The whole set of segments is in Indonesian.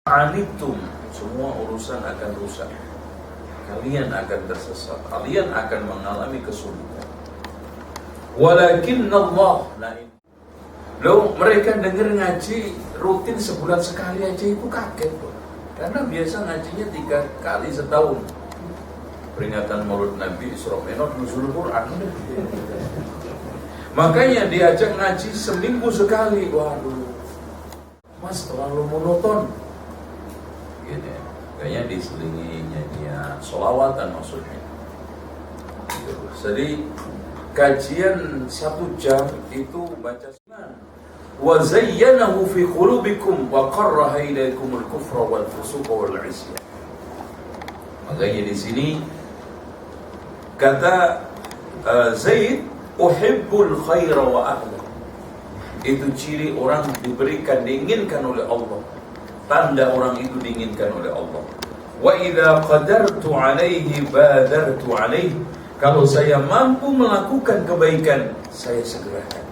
Anitum, semua urusan akan rusak. Kalian akan tersesat, kalian akan mengalami kesulitan. Walakinnallah, loh, mereka dengar ngaji rutin sebulan sekali aja itu kaget loh. Karena biasa ngajinya 3 kali setahun. Peringatan Maulid Nabi, Isra Mi'raj, Nuzul Quran. Makanya diajak ngaji seminggu sekali. Waduh, Mas terlalu monoton. Gini, kayaknya diselingi nyanyian sholawatan maksudnya. Jadi kajian 1 jam itu baca sunnah. Wa zayyanahu fi qulubikum wa qarraha ilaykumul kufra wal fusuqa wal 'isyan. Makanya di sini kata Zaid, uhibbul khaira wa ahla. Itu ciri orang diberikan, diinginkan oleh Allah. Tanda orang itu diinginkan oleh Allah. Wa idza qadartu alaihi badartu alaihi. Kalau saya mampu melakukan kebaikan, saya segerakan.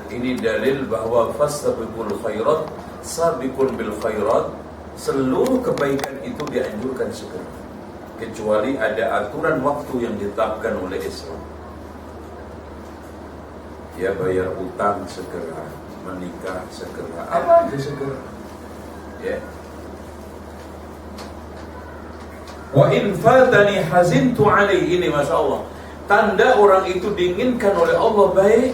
Ini dalil bahwa fastabiqul khairat, sabiqun bil khairat. Seluruh kebaikan itu dianjurkan segera, kecuali ada aturan waktu yang ditetapkan oleh Islam. Ya, bayar utang segera, menikah segera, apa aja segera. Ya. Wa in fatani hazintu alaihi, ini Masya Allah. Tanda orang itu diinginkan oleh Allah baik.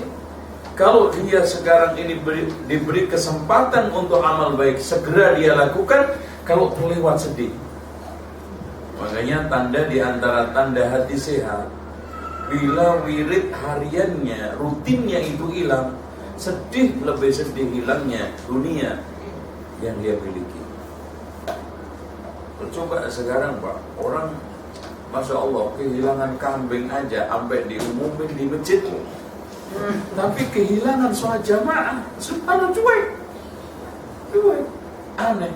Kalau dia sekarang ini diberi kesempatan untuk amal baik, segera dia lakukan. Kalau terlewat, sedih. Makanya tanda di antara tanda hati sehat, bila wirid hariannya, rutinnya itu hilang, sedih, lebih sedih hilangnya dunia yang dia miliki. Coba sekarang Pak, orang Masya Allah kehilangan kambing aja sampai diumumin di masjid. Tapi kehilangan sholat jamaah, subhanallah, cuek. Aneh.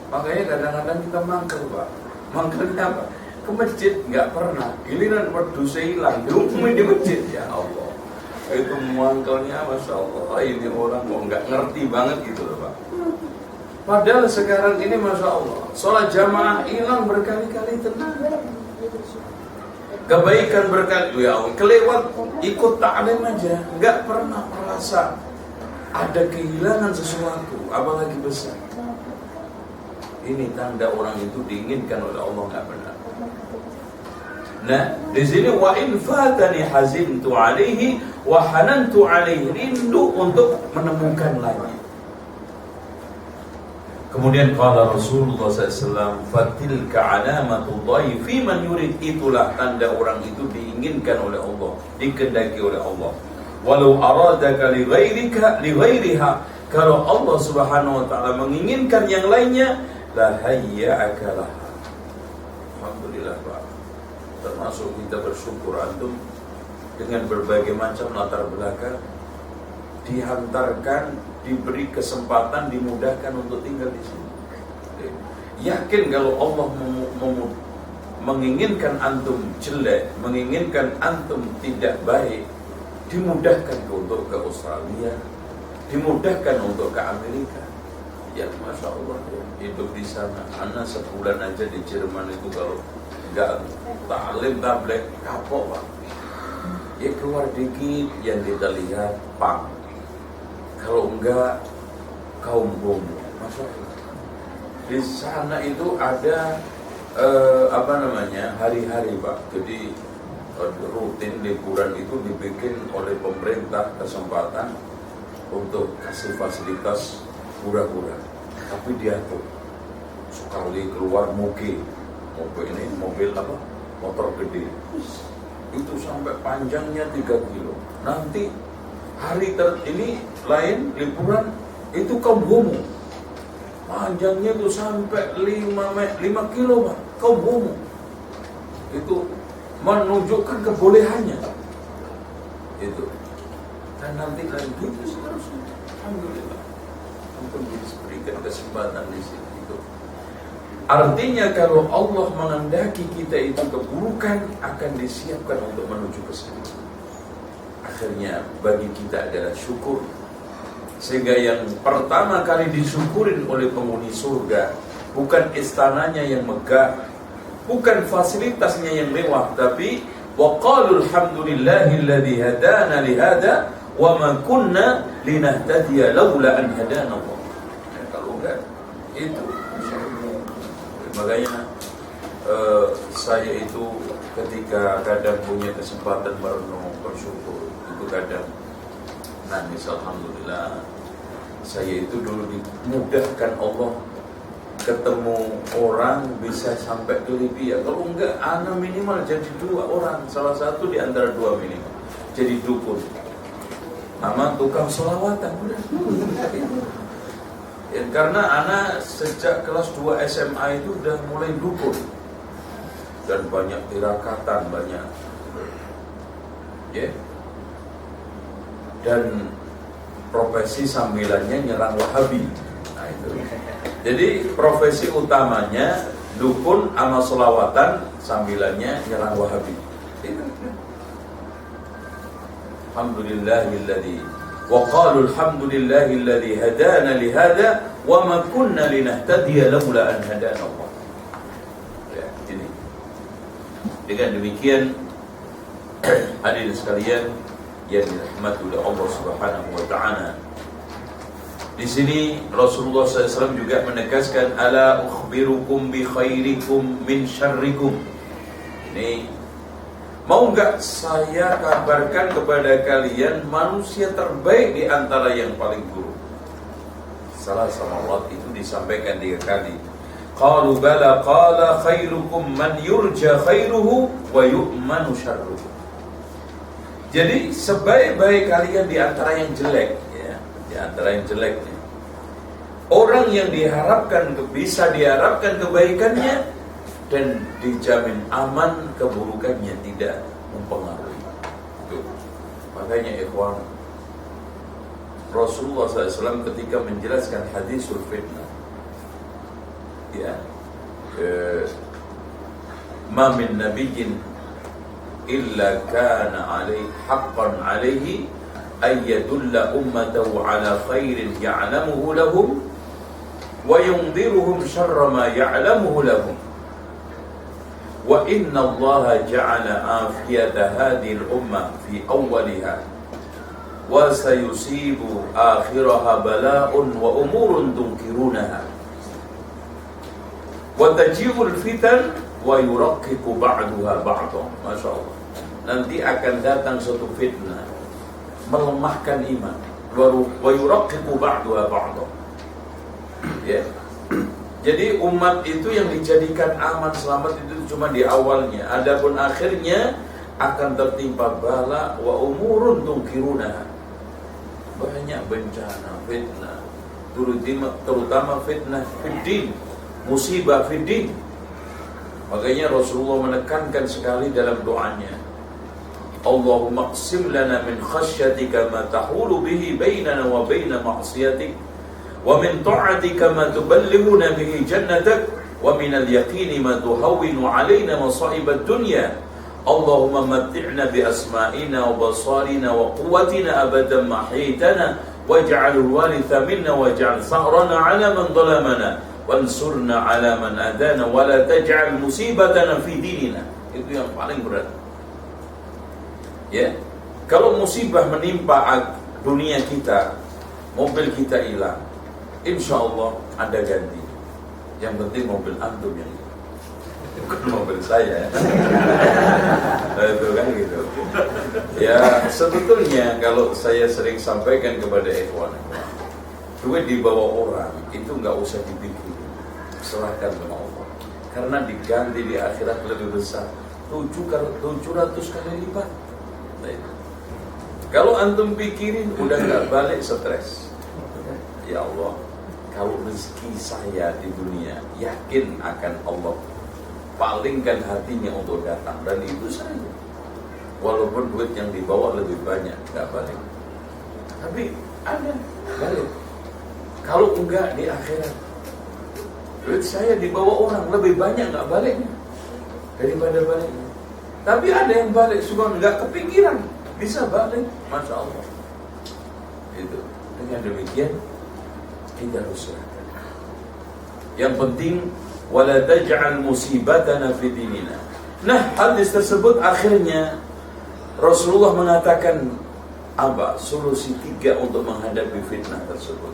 Makanya kadang-kadang kita mangkel Pak. Mangkelnya apa? Ke masjid nggak pernah. Giliran wedhus hilang, diumumin di masjid. Ya Allah, itu mangkelnya Masya Allah. Ini orang kok nggak ngerti banget gitu loh Pak. Padahal sekarang ini Masya Allah, sholat jamaah hilang berkali-kali, tenang. Kebaikan berkali, ya Allah, kelewat ikut ta'lim aja, nggak pernah merasa ada kehilangan sesuatu, apalagi besar. Ini tanda orang itu diinginkan oleh Allah, nggak benar. Nah, di sini wa in fatani hazintu alaihi wa hanantu alaihi, rindu untuk menemukan lagi. Kemudian kata Rasulullah SAW, fatilka alamatullahi fi man yurid, itulah tanda orang itu diinginkan oleh Allah, dikehendaki oleh Allah. Walau aradaka li ghairiha, kalau Allah Subhanahu wa taala menginginkan yang lainnya, la hayya'aka laha. Alhamdulillah Pak. Termasuk kita bersyukur antum dengan berbagai macam latar belakang dihantarkan, diberi kesempatan, dimudahkan untuk tinggal di sini. Yakin kalau Allah menginginkan antum jelek, menginginkan antum tidak baik, dimudahkan untuk ke Australia, dimudahkan untuk ke Amerika. Ya Masya Allah, ya, hidup di sana. Anak sebulan aja di Jerman itu kalau nggak ta'lim tabligh kapok Pak. Ya keluar dikit yang kita lihat pang. Kalau enggak kaum homo, Masya Allah. Di sana itu ada hari-hari Pak. Jadi rutin liburan itu dibikin oleh pemerintah kesempatan untuk kasih fasilitas murah-murah. Tapi diatur. Sekali keluar mobil ini mobil apa? Motor gede. Itu sampai panjangnya 3 kilo. Nanti hari ini lain liburan itu kaum homo, panjangnya itu sampai 5 kilo Pak, kaum homo. Itu menunjukkan kebolehannya itu. Dan nanti lagi itu seterusnya. Alhamdulillah, untuk diberikan kesempatan di sini itu. Artinya kalau Allah mengendaki kita itu keburukan, akan disiapkan untuk menuju ke sana. Akhirnya bagi kita adalah syukur Sehingga yang pertama kali disyukurin oleh penghuni surga bukan istananya yang megah, bukan fasilitasnya yang mewah, tapi waqalul hamdulillahilladzi hadana lihada wa ma kunna linahtadiya laula an hadana Allah. Kalau enggak itu makanya saya itu ketika kadang punya kesempatan merenung bersyukur, itu kadang nangis. Alhamdulillah saya itu dulu dimudahkan Allah ketemu orang bisa sampai ke Libya. Kalau enggak, ana minimal jadi 2 orang, salah satu di antara 2 minimal jadi dukun sama tukang selawatan. Ya, karena ana sejak kelas 2 SMA itu udah mulai dukun dan banyak tirakatan, banyak ya. Dan profesi sambilannya nyerang Wahabi. Nah itu. Jadi profesi utamanya dukun sama selawatan, sambilannya nyerang Wahabi. Itu. Alhamdulillahilladzi wa qalu alhamdulillahilladzi hadana li hadza wa ma kunna linahtadiya laula an hadana Allah. Ya, ini. Dengan demikian hadirin sekalian yang dirahmati oleh Allah Subhanahu wa taala. Di sini Rasulullah SAW juga menegaskan ala ukhbirukum bi khairikum min syarrikum. Ini mau enggak saya kabarkan kepada kalian manusia terbaik di antara yang paling buruk. Salah salawat itu disampaikan 3 kali. Qalu bala qala khairukum man yurja khairuhu wa yu'manu syarruhu. Jadi sebaik-baik kalian di antara yang jelek, ya, di antara yang jelek, ya. Orang yang diharapkan bisa diharapkan kebaikannya dan dijamin aman keburukannya tidak mempengaruhi. Itu. Makanya ikhwan, Rasulullah SAW ketika menjelaskan hadisul fitnah, ya, ma min nabiyyin illa kana alaihi haqqan alaihi ay yadulla ummatahu ala khairin ya'lamuhu lahum wa yunziruhum syarra ma ya'lamuhu lahum wa inna Allah ja'ala afiyata hadhihi al-ummah fi awwaliha wa sayusibu akhiraha bala'un wa umurun tunkirunaha wa taji'ul fitan wa yuraqqiqu ba'daha ba'dha. Masyaallah. Nanti akan datang suatu fitnah melemahkan iman, wa yuraqqiqu ba'daha ba'dha. Ya. Jadi umat itu yang dijadikan aman selamat itu cuma di awalnya. Adapun akhirnya akan tertimpa bala wa umurun tunkirunaha. Banyak bencana, fitnah, terutama fitnah fiddin, musibah fiddin. Makanya Rasulullah menekankan sekali dalam doanya, Allahumma qsim lana min khasyatika ma tahulu bihi bainana wa baina ma'siyatik wa min ta'atika ma tuballighuna bihi jannatak wa min al-yaqini ma tuhawwinu alaina masa'ib ad-dunya. Allahumma matti'na bi asma'ina wa basarina wa quwwatina abadan ma ahyaytana waj'al al-waritha minna waj'al sa'rana 'ala man zalamana wansurna 'ala man adana wa la taj'al musibatana fi dinina. Itu yang paling berat. Ya. Kalau musibah menimpa dunia kita, mobil kita hilang, insyaallah ada ganti. Yang penting mobil antum yang hilang, bukan mobil saya. Itu kan gitu. Ya, sebetulnya kalau saya sering sampaikan kepada ikhwan, duit dibawa orang itu nggak usah dipikir, serahkan sama Allah, karena diganti di akhirat lebih besar 700 kali lipat. Nah, kalau antum pikirin udah nggak balik stres. Ya Allah, kalau rezeki saya di dunia, yakin akan Allah palingkan hatinya untuk datang, dan itu saja. Walaupun duit yang dibawa lebih banyak, nggak balik, tapi ada balik. Kalau enggak di akhirat, duit saya dibawa orang lebih banyak nggak baliknya daripada baliknya. Tapi ada yang balik, suka nggak kepikiran bisa balik, masya Allah. Itu. Dengan demikian kita harus serahkan. Yang penting wala taj'al musibatana fi dinina. Nah, hadis tersebut akhirnya Rasulullah mengatakan apa? Solusi 3 untuk menghadapi fitnah tersebut.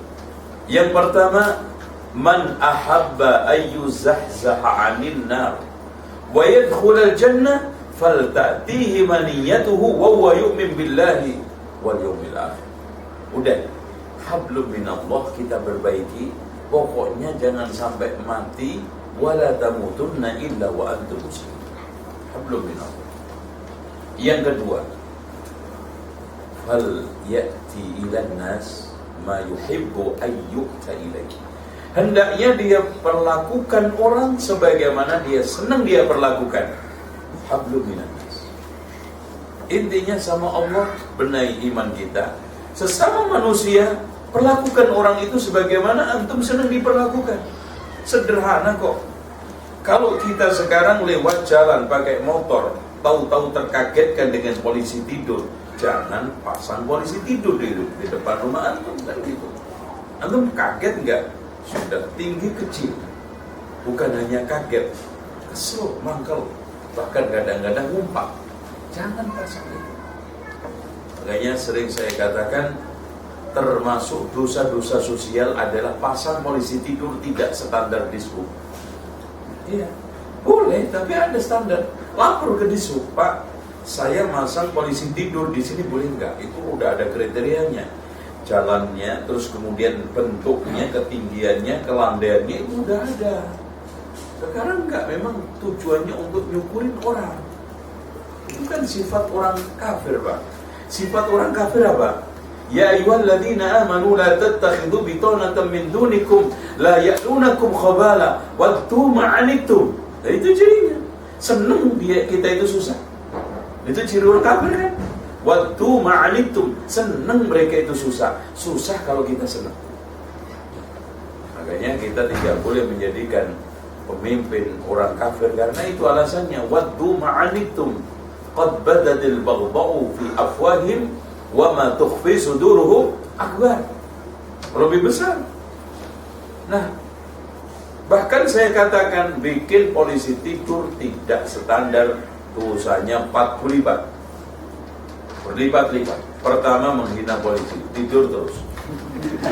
Yang pertama, man ahabba ayyuzahzaha 'anil nar wa yadkhulal jannah falta'tihi maniyatuhu wa huwa yu'min billahi wal yawmil akhir. Udah, hablum minallah kita perbaiki. Pokoknya jangan sampai mati wala tamutunna illa wa antum muslimun. Hablum minallah. Yang kedua, fal ya'ti ilan nas ma yuhibbu ayyu'ta ilaihi. Hendaknya dia perlakukan orang sebagaimana dia senang dia perlakukan. Hablum minan nas. Intinya sama Allah benahi iman kita. Sesama manusia, perlakukan orang itu sebagaimana antum senang diperlakukan. Sederhana kok. Kalau kita sekarang lewat jalan pakai motor, tahu-tahu terkagetkan dengan polisi tidur, jangan pasang polisi tidur di depan rumah antum, kan gitu. Antum kaget enggak? Sudah tinggi kecil. Bukan hanya kaget, kesel, mangkel, bahkan kadang-kadang ngumpat. Jangan pasang itu. Makanya sering saya katakan, termasuk dosa-dosa sosial adalah pasang polisi tidur tidak standar dishub. Iya, boleh, tapi ada standar. Lapor ke dishub, Pak, saya masang polisi tidur di sini boleh enggak? Itu udah ada kriterianya. Jalannya, terus kemudian bentuknya, ketinggiannya, kelandaiannya itu udah ada. Sekarang enggak, memang tujuannya untuk nyukurin orang. Itu kan sifat orang kafir, Pak. Sifat orang kafir apa? Ya ayyuhalladzina amanu la tattakhidhu bitanatan min dunikum la ya'lunakum khabala waddu ma'anittum. Nah, itu cirinya. Senang kita itu susah. Itu ciri orang kafir kan? Waddu ma'anittum. Senang mereka itu susah. Susah kalau kita senang. Makanya kita tidak boleh menjadikan pemimpin orang kafir karena itu alasannya waddu ma'anittum. Qad badadil baghdha'u fi afwahim wa ma tukhfi suduruhum akbar. Lebih besar. Nah, bahkan saya katakan bikin polisi tidur tidak standar, dosanya 40 lipat. Berlipat-lipat. Pertama menghina polisi, tidur terus.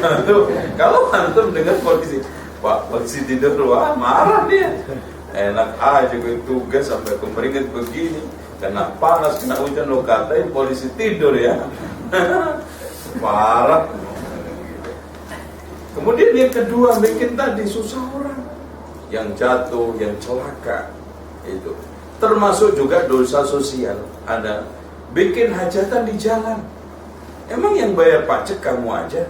Nah, tuh, kalau antum dengan polisi, Pak, polisi tidur, wah marah dia. Enak aja gue tugas sampai kemeringat begini. Kena panas, kena hujan, lo katain polisi tidur ya. Parah. Kemudian yang kedua, bikin tadi susah orang. Yang jatuh, yang celaka. Itu termasuk juga dosa sosial. Ada bikin hajatan di jalan. Emang yang bayar pajak kamu aja?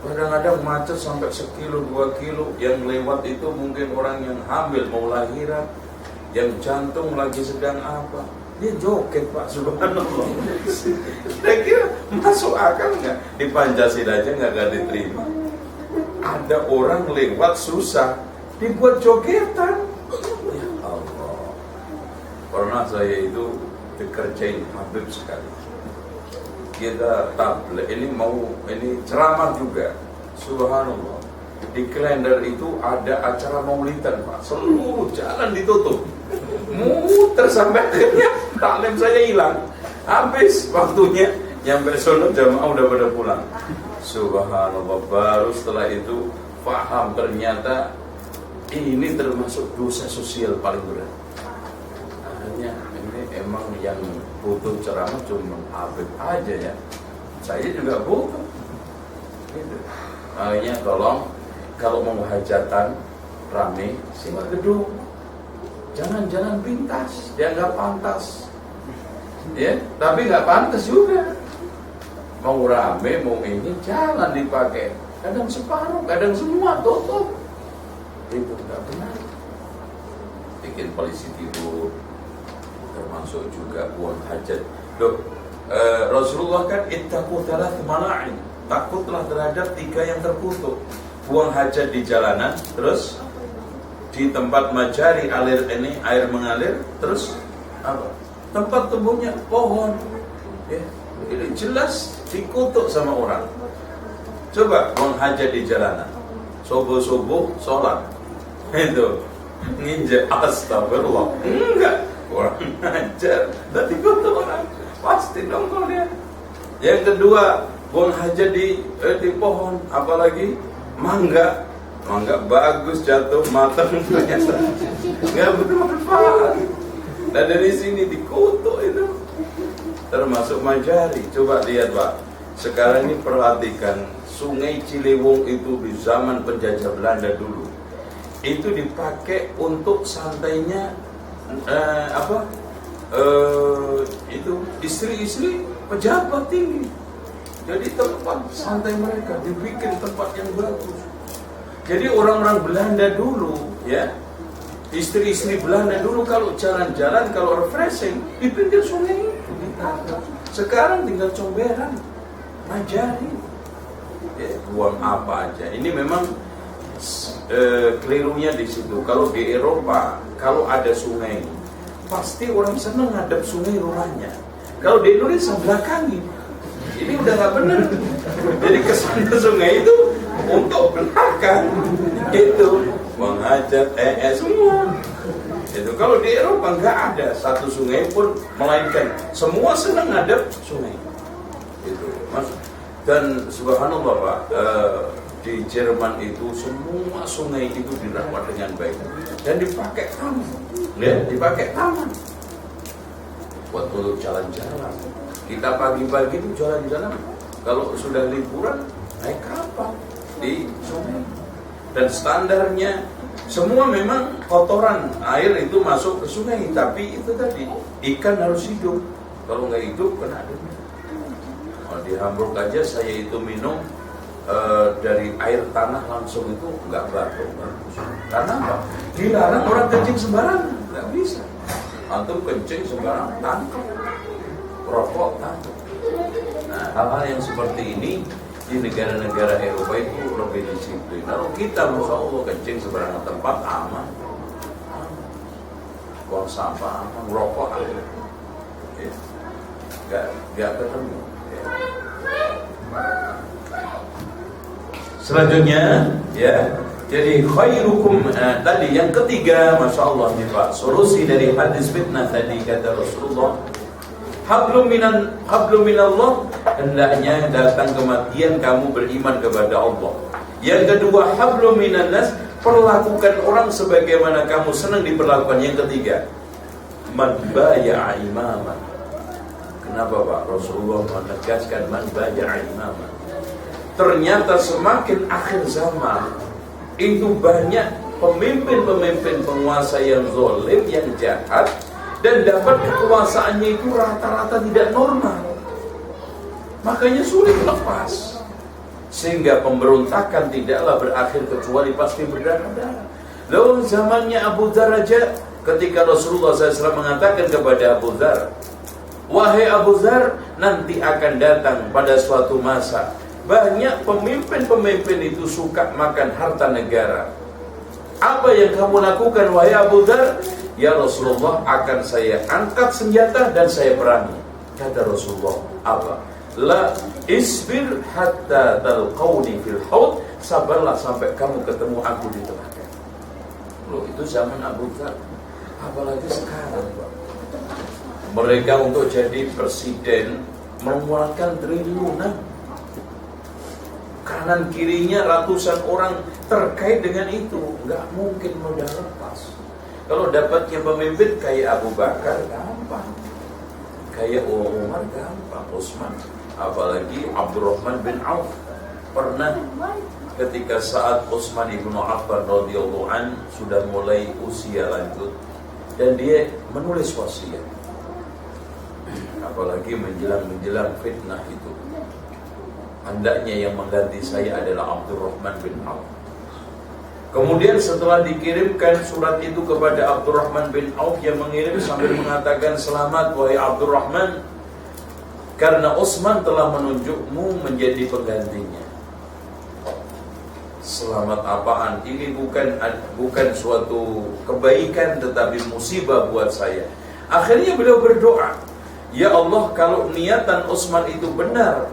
Kadang-kadang macet sampai 1 kilo, 2 kilo. Yang lewat itu mungkin orang yang hamil mau lahiran, yang jantung lagi sedang apa, dia joget, Pak, subhanallah. Kira-kira masuk akal nggak? Di Pancasila aja nggak diterima. Ada orang lewat susah dibuat jogetan. Ya Allah. Pernah saya itu dikerjain Habib sekali. Kita tablet ini ceramah juga, subhanallah. Di kalender itu ada acara maulidan, Pak. Seluruh jalan ditutup. Muter sampai akhirnya taklim saya hilang. Habis waktunya, nyampe sono jamaah udah pada pulang. Subhanallah, baru setelah itu paham ternyata ini termasuk dosa sosial paling berat. Akhirnya ini emang yang butuh ceramah cuma Habib aja ya. Saya juga butuh. Gitu. Makanya tolong kalau mau hajatan rame, sewa gedung. Jangan pintas, dianggap pantas. Ya, tapi nggak pantas juga. Mau rame, mau ini, jangan dipakai. Kadang separuh, kadang semua tutup. Itu nggak benar. Bikin polisi tidur, termasuk juga buang hajat. Loh, Rasulullah kan ittaqu thalath mana'in. Takutlah terhadap 3 yang terkutuk. Buang hajat di jalanan, terus di tempat majari air mengalir, terus apa? Tempat tumbuhnya pohon. Ya, ini jelas dikutuk sama orang. Coba buang hajat di jalanan, subuh-subuh sholat, itu nginjek astagfirullah, enggak, orang hajar, dan dikutuk orang, pasti dongkol dia. Yang kedua, buang hajat di pohon, apalagi mangga bagus jatuh matang ternyata nggak bermanfaat. Nah dari sini dikutuk itu, termasuk Majari. Coba lihat Pak, sekarang ini perhatikan Sungai Ciliwung itu di zaman penjajah Belanda dulu itu dipakai untuk santainya itu istri-istri pejabat tinggi. Jadi tempat santai mereka dibikin tempat yang bagus. Jadi orang-orang Belanda dulu, ya, istri-istri Belanda dulu kalau jalan-jalan, kalau refreshing di pinggir sungai itu. Sekarang tinggal comberan, Majari, ya, buang apa aja. Ini memang kelirunya di situ. Kalau di Eropa, kalau ada sungai, pasti orang senang ngadep sungai rumahnya. Kalau di Indonesia belakangi, ini udah nggak benar. Jadi kesannya sungai itu untuk belakang, itu menghajat semua. Itu kalau di Eropa nggak ada satu sungai pun, melainkan semua senang ngadep sungai. Itu mas. Dan subhanallah Pak, di Jerman itu semua sungai itu dirawat dengan baik dan dipakai taman, ya, dipakai taman buat untuk jalan-jalan. Kita pagi-pagi itu jalan-jalan, kalau sudah liburan naik kapal di sungai. Dan standarnya semua memang kotoran air itu masuk ke sungai, tapi itu tadi ikan harus hidup. Kalau nggak hidup kena denda. Kalau di Hamburg aja saya itu minum dari air tanah langsung itu nggak batuk. Karena apa? Dilarang orang kencing sembarangan, nggak bisa. Antum kencing sembarangan tangkap, rokok tangkap. Nah, hal-hal yang seperti ini di negara-negara Eropa itu lebih disiplin. Kalau kita masya Allah kencing sembarangan tempat aman, buang sampah aman, rokok aman, nggak ketemu. Selanjutnya, ya, jadi khairukum tadi yang ketiga, masya Allah nih Pak, solusi dari hadis fitnah tadi kata Rasulullah, hablum minallah, hendaknya datang kematian kamu beriman kepada Allah. Yang kedua, hablum minannas, perlakukan orang sebagaimana kamu senang diperlakukan. Yang ketiga, man baya'a imaman. Kenapa Pak Rasulullah menegaskan man baya'a imaman? Ternyata semakin akhir zaman itu banyak pemimpin-pemimpin penguasa yang zalim, yang jahat, dan dapat kekuasaannya itu rata-rata tidak normal. Makanya sulit lepas, sehingga pemberontakan tidaklah berakhir kecuali pasti berdarah-darah. Lalu zamannya Abu Dzar aja, ketika Rasulullah SAW mengatakan kepada Abu Dzar, wahai Abu Dzar, nanti akan datang pada suatu masa banyak pemimpin-pemimpin itu suka makan harta negara. Apa yang kamu lakukan wahai Abu Dzar? Ya Rasulullah, akan saya angkat senjata dan saya perangi. Kata Rasulullah, apa? La isbir hatta talqauni fil haud, sabarlah sampai kamu ketemu aku di telaga. Loh, itu zaman Abu Dzar. Apalagi sekarang, Pak. Mereka untuk jadi presiden mengeluarkan triliunan. Kanan kirinya ratusan orang terkait dengan itu, nggak mungkin mudah lepas. Kalau dapatnya pemimpin kayak Abu Bakar gampang, kayak Umar gampang, Utsman, apalagi Abdurrahman bin Auf. Pernah ketika saat Utsman ibnu Affan radhiyallahu an sudah mulai usia lanjut dan dia menulis wasiat, apalagi menjelang fitnah itu. Hendaknya yang mengganti saya adalah Abdurrahman bin Auf. Kemudian setelah dikirimkan surat itu kepada Abdurrahman bin Auf, yang mengirim sambil mengatakan, selamat wahai Abdurrahman, karena Utsman telah menunjukmu menjadi penggantinya. Selamat apaan? Ini bukan suatu kebaikan, tetapi musibah buat saya. Akhirnya beliau berdoa, ya Allah, kalau niatan Utsman itu benar,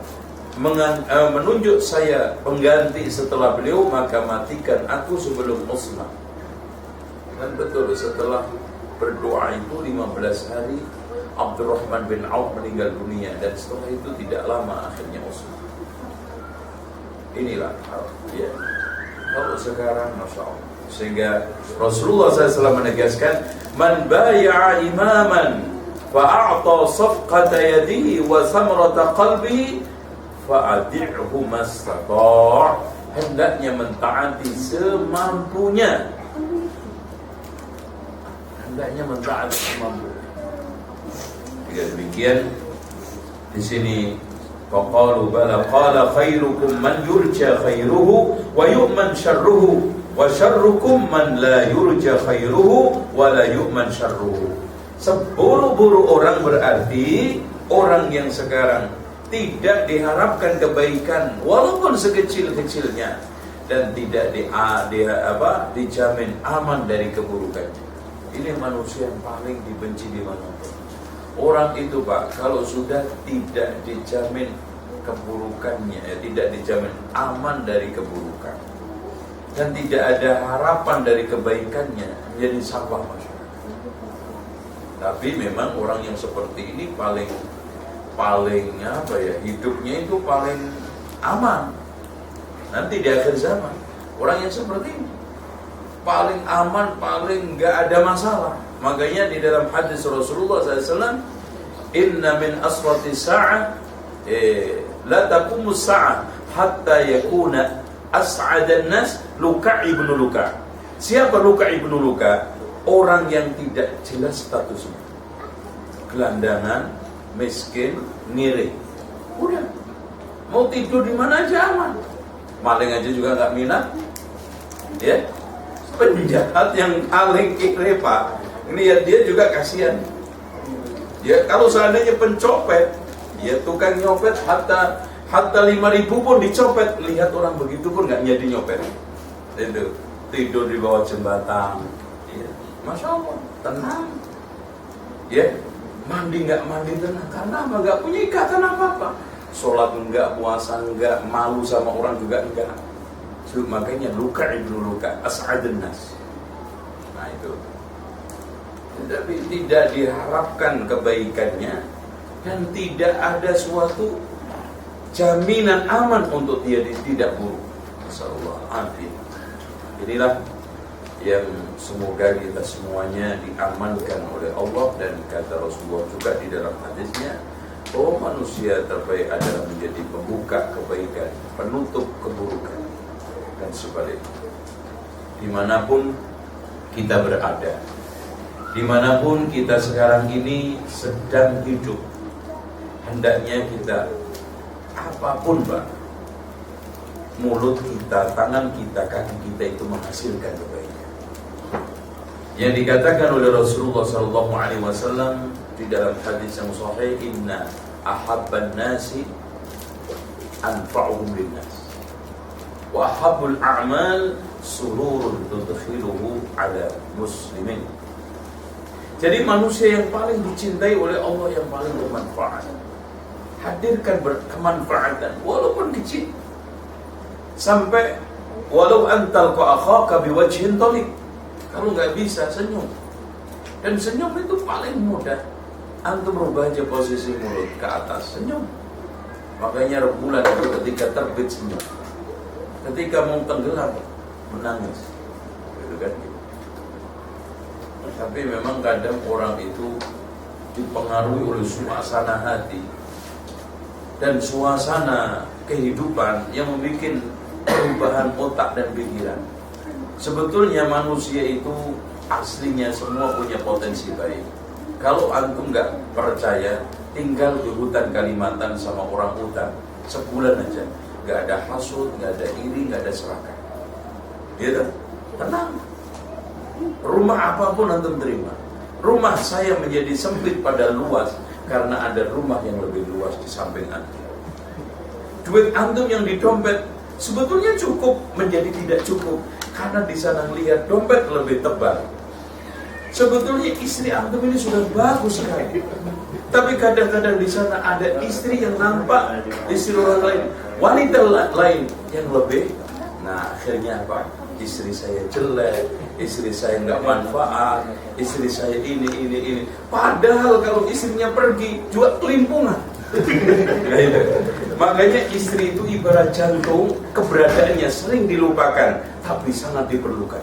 menunjuk saya pengganti setelah beliau, maka matikan aku sebelum Utsman. Dan betul, setelah berdoa itu 15 hari Abdurrahman bin Auf meninggal dunia, dan setelah itu tidak lama akhirnya Utsman. Inilah ya. Kalau sekarang Masya Allah, sehingga Rasulullah SAW menegaskan, man baya'a imaman fa'a'ta safqata yadihi wa samrata qalbihi fa'adi'hu mastata'. Hendaknya mentaati semampunya. Hendaknya mentaati semampunya. Jika demikian, di sini faqalu bala qala khairukum man yurja khairuhu wa yu'man syarruhu wa syarrukum man la yurja khairuhu wa la yu'man syarruhu. Seburuk-buruk orang berarti orang yang sekarang tidak diharapkan kebaikan walaupun sekecil-kecilnya, dan tidak dijamin aman dari keburukan. Ini manusia yang paling dibenci di mana-mana. Orang itu Pak, kalau sudah tidak dijamin keburukannya, tidak dijamin aman dari keburukan, dan tidak ada harapan dari kebaikannya, menjadi sampah masyarakat. Tapi memang orang yang seperti ini paling hidupnya itu paling aman. Nanti di akhir zaman, orang yang seperti ini paling aman, paling nggak ada masalah. Makanya di dalam hadis Rasulullah SAW, inna min asrati sa'ah la taqumu sa'ah hatta yakuna as'adan nas Luka' ibnu Luka'. Siapa Luka' ibnu Luka'? Orang yang tidak jelas statusnya, gelandangan, miskin, ngiri. Udah, mau tidur di mana aja aman. Maling aja juga nggak minat. Ya, penjahat yang paling kiri Pak, lihat dia juga kasihan. Ya, kalau seandainya pencopet, ya tukang nyopet hatta 5.000 pun dicopet, lihat orang begitu pun nggak jadi nyopet. Itu tidur di bawah jembatan. Ya, Masya Allah, tenang. Ya, mandi nggak mandi tenang, karena apa? Nggak punya ikatan apa-apa. Sholat enggak, puasa enggak, malu sama orang juga enggak. Makanya Luka' ibnu Luka', as'adun nas. Nah itu. Tapi tidak diharapkan kebaikannya, dan tidak ada suatu jaminan aman untuk dia tidak buruk. Masyaallah, amin. Inilah yang semoga kita semuanya diamankan oleh Allah, dan kata Rasulullah juga di dalam hadisnya, oh manusia terbaik adalah menjadi pembuka kebaikan, penutup keburukan, dan sebaliknya. Dimanapun kita berada, dimanapun kita sekarang ini sedang hidup, hendaknya kita apapun Pak, mulut kita, tangan kita, kaki kita itu menghasilkan kebaikan. Yang dikatakan oleh Rasulullah SAW di dalam hadis yang sahih, inna ahabban nasi anfa'uhum linnas wa ahabbul a'mal sururun tudkhiluhu ala muslimin. Jadi manusia yang paling dicintai oleh Allah, yang paling bermanfaat, hadirkan berkemanfaatan walaupun kecil. Sampai walau antal akhaka biwajhin taliq, kalau nggak bisa senyum. Dan senyum itu paling mudah. Antum rubah aja posisi mulut ke atas, senyum. Makanya rembulan itu ketika terbit senyum, ketika mau tenggelam menangis, gitu kan? Tapi memang kadang orang itu dipengaruhi oleh suasana hati dan suasana kehidupan yang membuat perubahan otak dan pikiran. Sebetulnya manusia itu aslinya semua punya potensi baik. Kalau antum nggak percaya, tinggal di hutan Kalimantan sama orang hutan sebulan aja, nggak ada hasut, nggak ada iri, nggak ada serakah. Gitu, tenang. Rumah apapun antum terima. Rumah saya menjadi sempit pada luas karena ada rumah yang lebih luas di samping antum. Duit antum yang di dompet sebetulnya cukup menjadi tidak cukup karena di sana lihat dompet lebih tebal. Sebetulnya istri antum ini sudah bagus sekali. Tapi kadang-kadang di sana ada istri yang nampak istri orang lain, wanita lain yang lebih. Nah, akhirnya apa? Istri saya jelek, istri saya nggak manfaat, istri saya ini. Padahal kalau istrinya pergi, juga kelimpungan. Makanya istri itu ibarat jantung, keberadaannya sering dilupakan, tapi sangat diperlukan.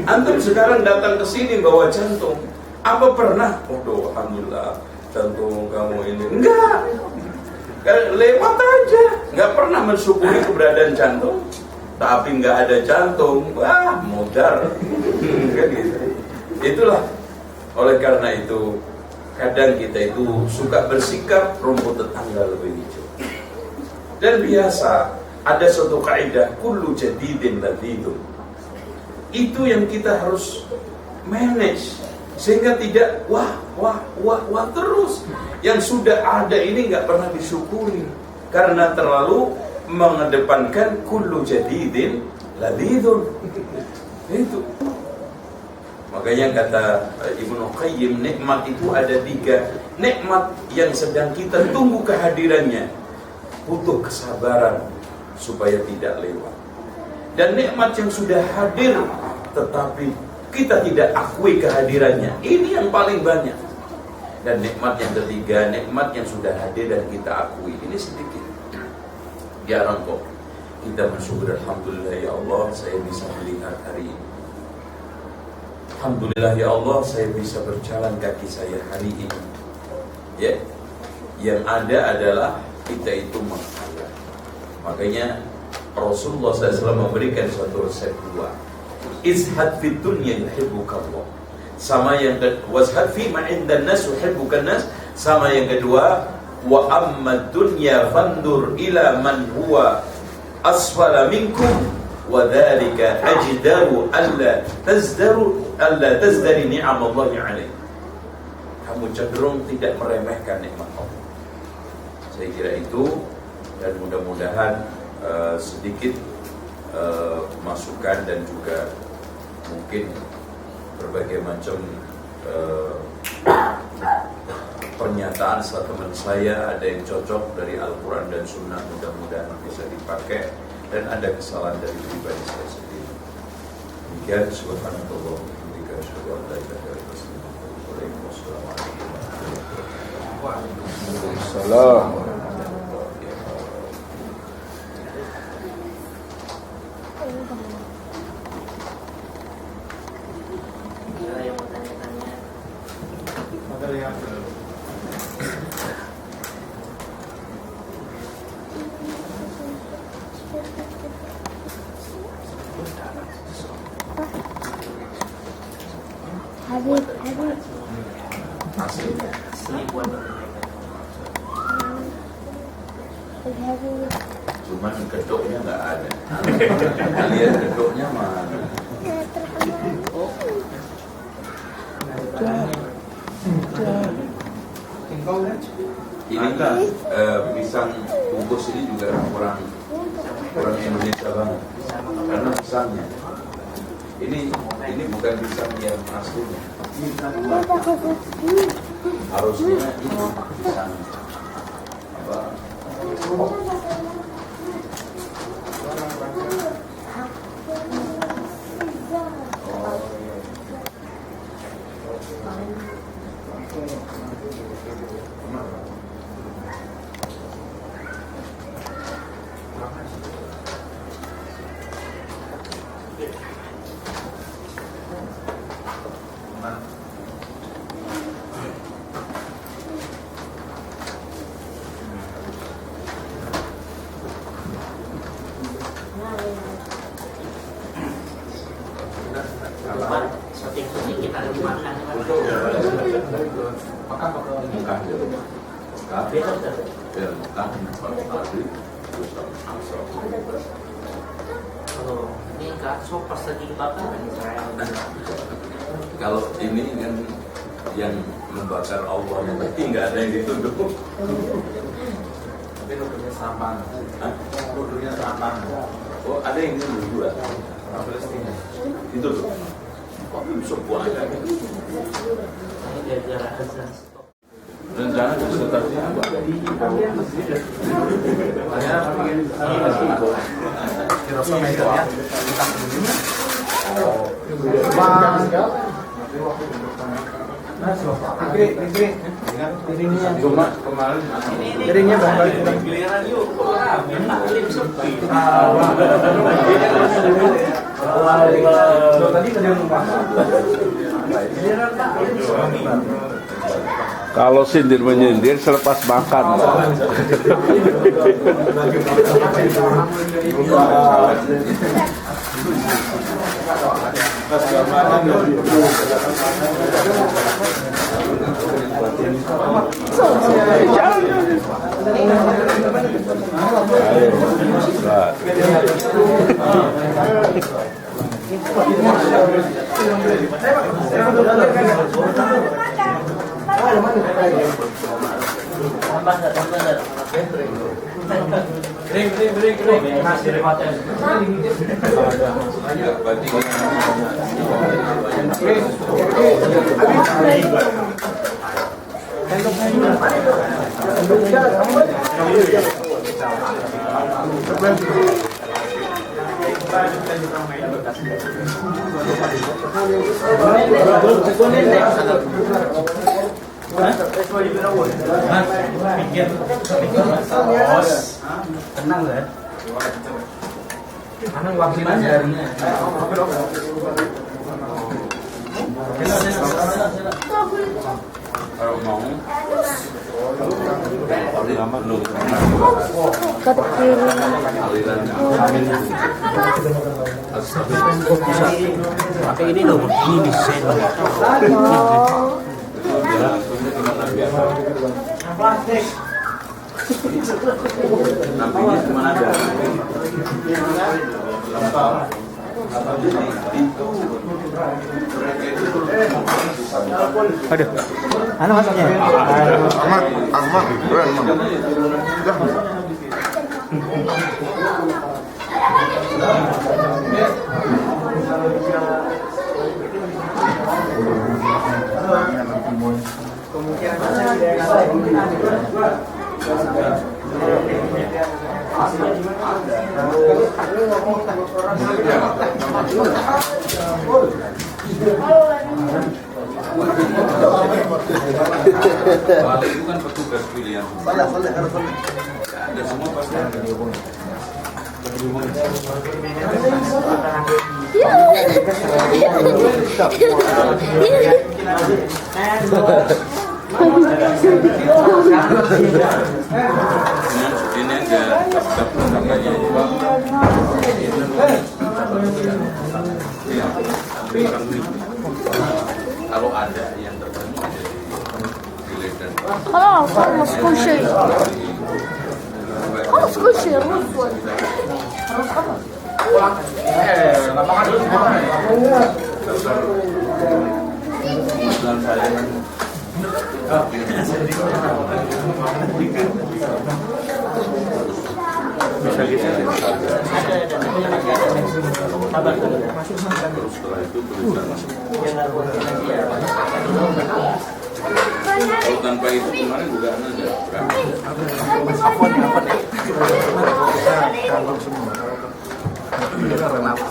Antum sekarang datang ke sini bawa jantung, apa pernah? Oh, alhamdulillah jantung kamu ini enggak, lewat aja, nggak pernah mensyukuri keberadaan jantung. Tapi nggak ada jantung, wah modar. Kan gitu. Itulah, oleh karena itu kadang kita itu suka bersikap rumput tetangga lebih hijau. Dan biasa ada suatu kaidah kullu jadidin ladidun. Itu yang kita harus manage sehingga tidak wah terus. Yang sudah ada ini nggak pernah disyukuri karena terlalu mengedepankan kullu jadidin ladidun. Itu. Makanya kata Ibnu Qayyim, nikmat itu ada 3. Nikmat yang sedang kita tunggu kehadirannya, butuh kesabaran supaya tidak lewat. Dan nikmat yang sudah hadir tetapi kita tidak akui kehadirannya, ini yang paling banyak. Dan nikmat yang ketiga, nikmat yang sudah hadir dan kita akui, ini sedikit. Jarang kok kita bersyukur, alhamdulillah ya Allah saya bisa melihat hari ini. Alhamdulillah ya Allah saya bisa berjalan kaki saya hari ini. Ya, yang ada adalah kita itu menghayal. Makanya Rasulullah SAW memberikan suatu resep 2. Izhad fid dunya yuhibbukallah. Sama yang kedua, wazhad fi ma indan nas yuhibbukan nas. Sama yang kedua, wa amma dunya fandur ila man huwa asfala minkum wa dzalika ajdaru alla tazdari ni'amallahi alaih. Kamu cenderung tidak meremehkan nikmat Allah. Saya kira itu, dan mudah-mudahan sedikit masukan dan juga mungkin berbagai macam pernyataan setelah teman saya ada yang cocok dari Al-Quran dan Sunnah, mudah-mudahan bisa dipakai, dan ada kesalahan dari pribadi saya sendiri. Demikian, subhanallah wa bihamdihi asyhadu an la ilaha illa anta astaghfiruka wa atubu ilaik. Waalaikumsalam. Cuman kedoknya nggak ada. Kalian kedoknya mana? Ini pisang bungkus ini juga orang Indonesia banget. Karena pisangnya ini bukan pisang yang aslinya. Harusnya ini pisang apa? Kalau ini kan yang membakar Allah, berarti nggak ada yang dituduh. Tapi nuduhnya sampan. Nuduhnya sampan. Oh, ada yang dituduh juga. Palestina. Dituduh. Kok sebuah rencana konsultasinya apa? Piringnya bakal giliran yuk. tadi kerja rumah. Kalau sindir menyindir selepas makan. Tenang ya. Mana wakilannya? Kalau mau Pakai ini loh, ini desain. nantinya cuma ada Aduh, mana masuknya? Ahmad, keren Kalau itu kan petugas pilihan. Ada semua pasti ada. Ini aja katanya. Kalau ada yang tertentu dilihat. خلاص خلص كل شيء خلص كل شيء الرفض Setelah itu kalau tanpa itu kemarin juga ada berapa?